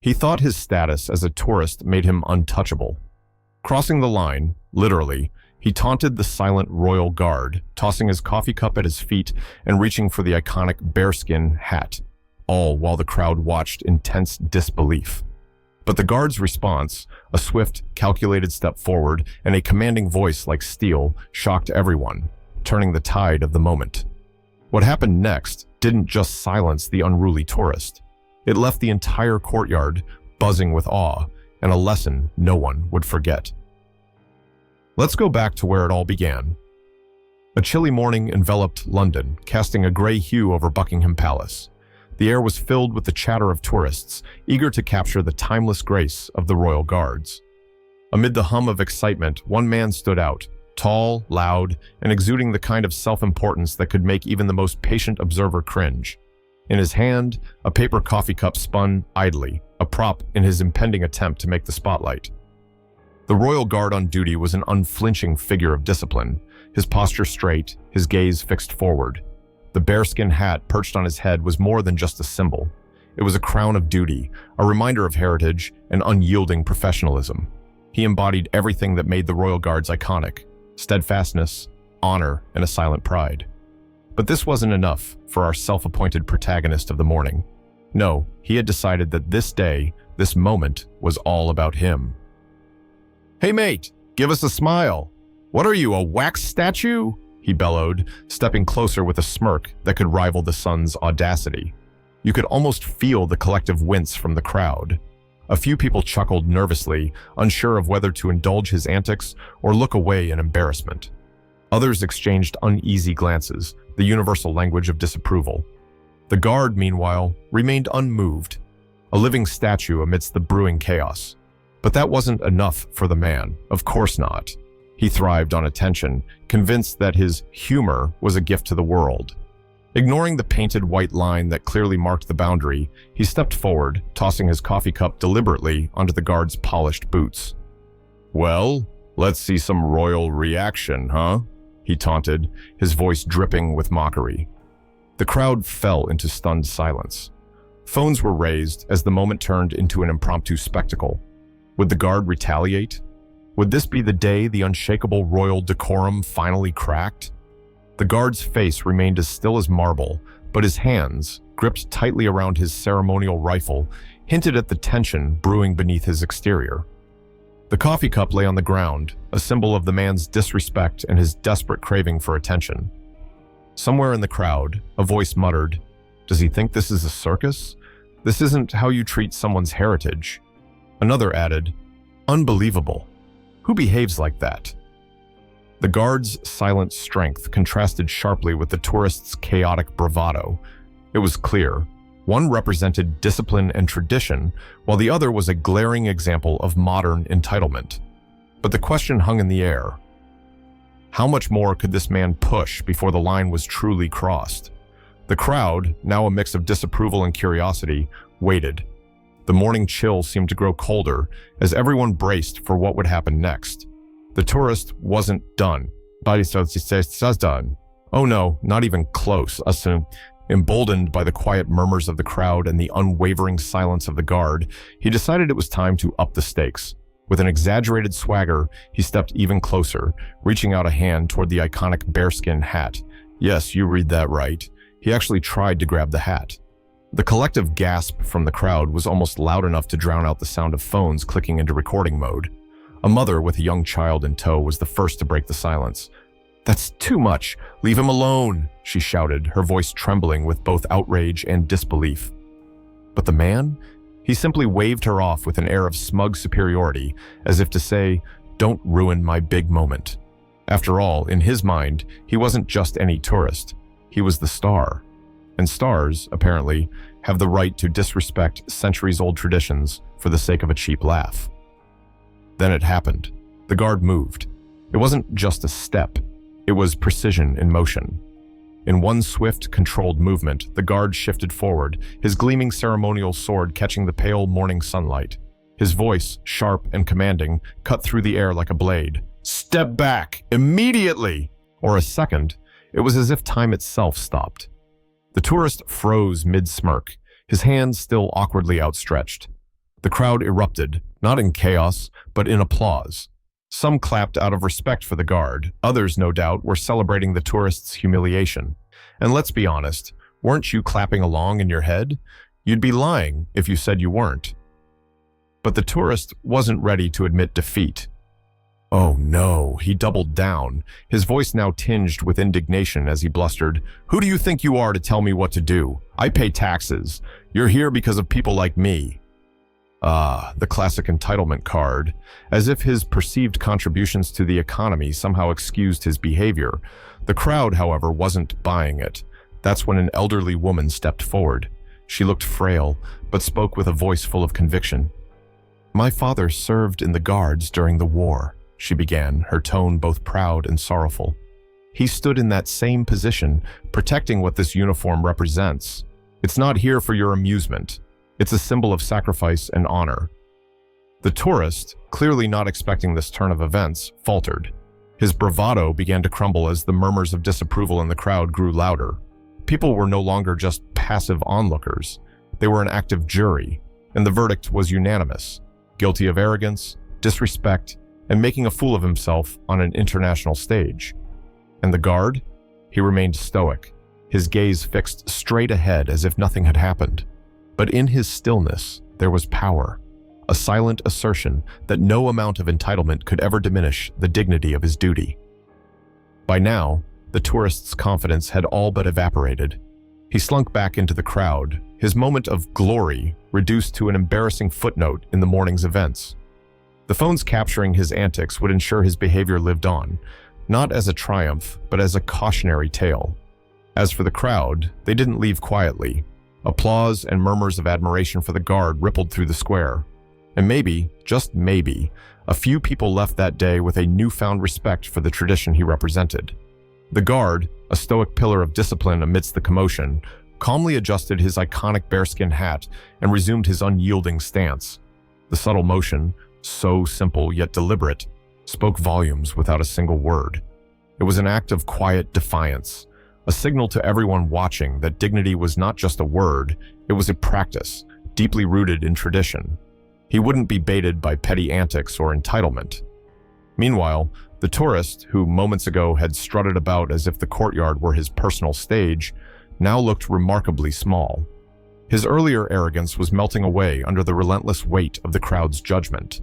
He thought his status as a tourist made him untouchable. Crossing the line, literally, he taunted the silent royal guard, tossing his coffee cup at his feet and reaching for the iconic bearskin hat, all while the crowd watched in tense disbelief. But the guard's response, a swift, calculated step forward and a commanding voice like steel, shocked everyone, turning the tide of the moment. What happened next didn't just silence the unruly tourist. It left the entire courtyard buzzing with awe and a lesson no one would forget. Let's go back to where it all began. A chilly morning enveloped London, casting a gray hue over Buckingham Palace. The air was filled with the chatter of tourists, eager to capture the timeless grace of the royal guards. Amid the hum of excitement, one man stood out, tall, loud, and exuding the kind of self-importance that could make even the most patient observer cringe. In his hand, a paper coffee cup spun idly, a prop in his impending attempt to make the spotlight. The royal guard on duty was an unflinching figure of discipline, his posture straight, his gaze fixed forward. The bearskin hat perched on his head was more than just a symbol. It was a crown of duty, a reminder of heritage and unyielding professionalism. He embodied everything that made the royal guards iconic: steadfastness, honor, and a silent pride. But this wasn't enough for our self-appointed protagonist of the morning. No, he had decided that this day, this moment, was all about him. "Hey mate, give us a smile. What are you, a wax statue?" he bellowed, stepping closer with a smirk that could rival the sun's audacity. You could almost feel the collective wince from the crowd. A few people chuckled nervously, unsure of whether to indulge his antics or look away in embarrassment. Others exchanged uneasy glances, the universal language of disapproval. The guard, meanwhile, remained unmoved, a living statue amidst the brewing chaos. But that wasn't enough for the man, of course not. He thrived on attention, convinced that his humor was a gift to the world. Ignoring the painted white line that clearly marked the boundary, he stepped forward, tossing his coffee cup deliberately onto the guard's polished boots. "Well, let's see some royal reaction, huh?" he taunted, his voice dripping with mockery. The crowd fell into stunned silence. Phones were raised as the moment turned into an impromptu spectacle. Would the guard retaliate? Would this be the day the unshakable royal decorum finally cracked? The guard's face remained as still as marble, but his hands, gripped tightly around his ceremonial rifle, hinted at the tension brewing beneath his exterior. The coffee cup lay on the ground, a symbol of the man's disrespect and his desperate craving for attention. Somewhere in the crowd, a voice muttered, "Does he think this is a circus? This isn't how you treat someone's heritage." Another added, "Unbelievable. Who behaves like that?" The guard's silent strength contrasted sharply with the tourist's chaotic bravado. It was clear. One represented discipline and tradition, while the other was a glaring example of modern entitlement. But the question hung in the air. How much more could this man push before the line was truly crossed? The crowd, now a mix of disapproval and curiosity, waited. The morning chill seemed to grow colder as everyone braced for what would happen next. The tourist wasn't done. Done. Oh no, not even close. Emboldened by the quiet murmurs of the crowd and the unwavering silence of the guard, he decided it was time to up the stakes. With an exaggerated swagger, he stepped even closer, reaching out a hand toward the iconic bearskin hat. Yes, you read that right. He actually tried to grab the hat. The collective gasp from the crowd was almost loud enough to drown out the sound of phones clicking into recording mode. A mother with a young child in tow was the first to break the silence. "That's too much. Leave him alone," she shouted, her voice trembling with both outrage and disbelief. But the man? He simply waved her off with an air of smug superiority, as if to say, "Don't ruin my big moment." After all, in his mind, he wasn't just any tourist. He was the star. And stars, apparently, have the right to disrespect centuries-old traditions for the sake of a cheap laugh. Then it happened. The guard moved. It wasn't just a step. It was precision in motion. In one swift, controlled movement, the guard shifted forward, his gleaming ceremonial sword catching the pale morning sunlight. His voice, sharp and commanding, cut through the air like a blade. "Step back! Immediately!" Or a second, it was as if time itself stopped. The tourist froze mid-smirk, his hands still awkwardly outstretched. The crowd erupted, not in chaos, but in applause. Some clapped out of respect for the guard. Others, no doubt, were celebrating the tourists' humiliation. And let's be honest, weren't you clapping along in your head? You'd be lying if you said you weren't. But the tourist wasn't ready to admit defeat. Oh no, he doubled down, his voice now tinged with indignation as he blustered, "Who do you think you are to tell me what to do? I pay taxes. You're here because of people like me." Ah, the classic entitlement card, as if his perceived contributions to the economy somehow excused his behavior. The crowd, however, wasn't buying it. That's when an elderly woman stepped forward. She looked frail, but spoke with a voice full of conviction. "My father served in the guards during the war," she began, her tone both proud and sorrowful. "He stood in that same position, protecting what this uniform represents. It's not here for your amusement. It's a symbol of sacrifice and honor." The tourist, clearly not expecting this turn of events, faltered. His bravado began to crumble as the murmurs of disapproval in the crowd grew louder. People were no longer just passive onlookers. They were an active jury, and the verdict was unanimous: guilty of arrogance, disrespect, and making a fool of himself on an international stage. And the guard? He remained stoic, his gaze fixed straight ahead as if nothing had happened. But in his stillness, there was power, a silent assertion that no amount of entitlement could ever diminish the dignity of his duty. By now, the tourist's confidence had all but evaporated. He slunk back into the crowd, his moment of glory reduced to an embarrassing footnote in the morning's events. The phones capturing his antics would ensure his behavior lived on, not as a triumph, but as a cautionary tale. As for the crowd, they didn't leave quietly. Applause and murmurs of admiration for the guard rippled through the square. And maybe, just maybe, a few people left that day with a newfound respect for the tradition he represented. The guard, a stoic pillar of discipline amidst the commotion, calmly adjusted his iconic bearskin hat and resumed his unyielding stance. The subtle motion, so simple yet deliberate, spoke volumes without a single word. It was an act of quiet defiance, a signal to everyone watching that dignity was not just a word, it was a practice, deeply rooted in tradition. He wouldn't be baited by petty antics or entitlement. Meanwhile, the tourist, who moments ago had strutted about as if the courtyard were his personal stage, now looked remarkably small. His earlier arrogance was melting away under the relentless weight of the crowd's judgment.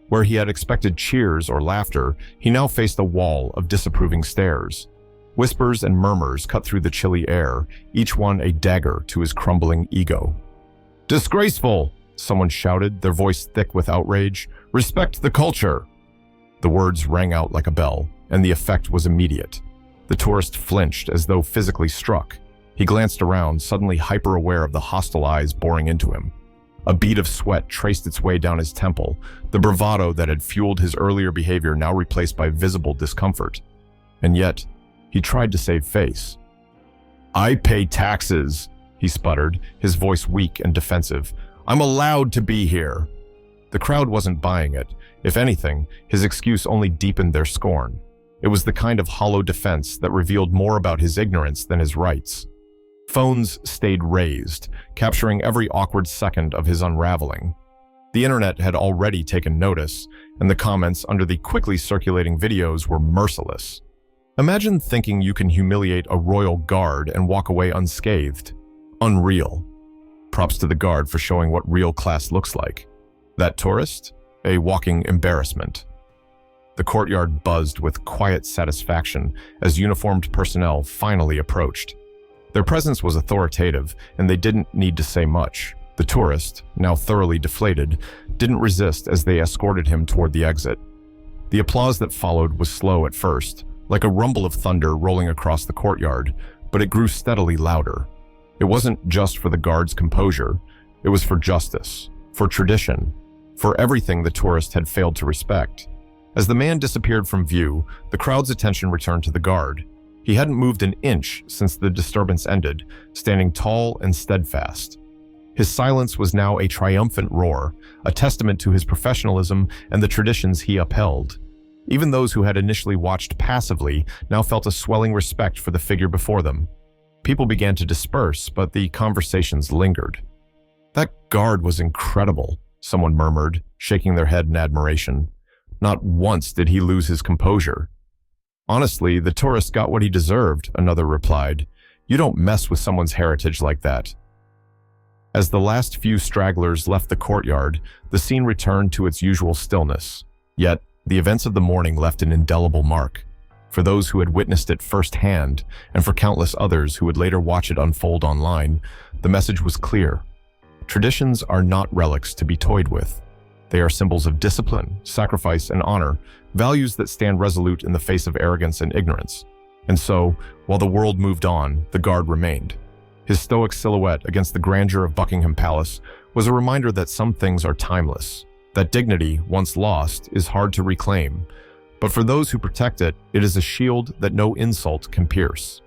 Where he had expected cheers or laughter, he now faced a wall of disapproving stares. Whispers and murmurs cut through the chilly air, each one a dagger to his crumbling ego. "Disgraceful!" someone shouted, their voice thick with outrage. "Respect the culture!" The words rang out like a bell, and the effect was immediate. The tourist flinched as though physically struck. He glanced around, suddenly hyper-aware of the hostile eyes boring into him. A bead of sweat traced its way down his temple, the bravado that had fueled his earlier behavior now replaced by visible discomfort. And yet, he tried to save face. "I pay taxes," he sputtered, his voice weak and defensive. "I'm allowed to be here." The crowd wasn't buying it. If anything, his excuse only deepened their scorn. It was the kind of hollow defense that revealed more about his ignorance than his rights. Phones stayed raised, capturing every awkward second of his unraveling. The internet had already taken notice, and the comments under the quickly circulating videos were merciless. Imagine thinking you can humiliate a royal guard and walk away unscathed. Unreal. Props to the guard for showing what real class looks like. That tourist? A walking embarrassment. The courtyard buzzed with quiet satisfaction as uniformed personnel finally approached. Their presence was authoritative, and they didn't need to say much. The tourist, now thoroughly deflated, didn't resist as they escorted him toward the exit. The applause that followed was slow at first, like a rumble of thunder rolling across the courtyard, but it grew steadily louder. It wasn't just for the guard's composure, it was for justice, for tradition, for everything the tourist had failed to respect. As the man disappeared from view, the crowd's attention returned to the guard. He hadn't moved an inch since the disturbance ended, standing tall and steadfast. His silence was now a triumphant roar, a testament to his professionalism and the traditions he upheld. Even those who had initially watched passively now felt a swelling respect for the figure before them. People began to disperse, but the conversations lingered. That guard was incredible. someone murmured, shaking their head in admiration. Not once did he lose his composure. Honestly, the tourist got what he deserved, another replied. You don't mess with someone's heritage like that. As the last few stragglers left the courtyard, the scene returned to its usual stillness. Yet, the events of the morning left an indelible mark. For those who had witnessed it firsthand, and for countless others who would later watch it unfold online, the message was clear. Traditions are not relics to be toyed with. They are symbols of discipline, sacrifice, and honor, values that stand resolute in the face of arrogance and ignorance. And so, while the world moved on, the guard remained. His stoic silhouette against the grandeur of Buckingham Palace was a reminder that some things are timeless, that dignity, once lost, is hard to reclaim. But for those who protect it, it is a shield that no insult can pierce.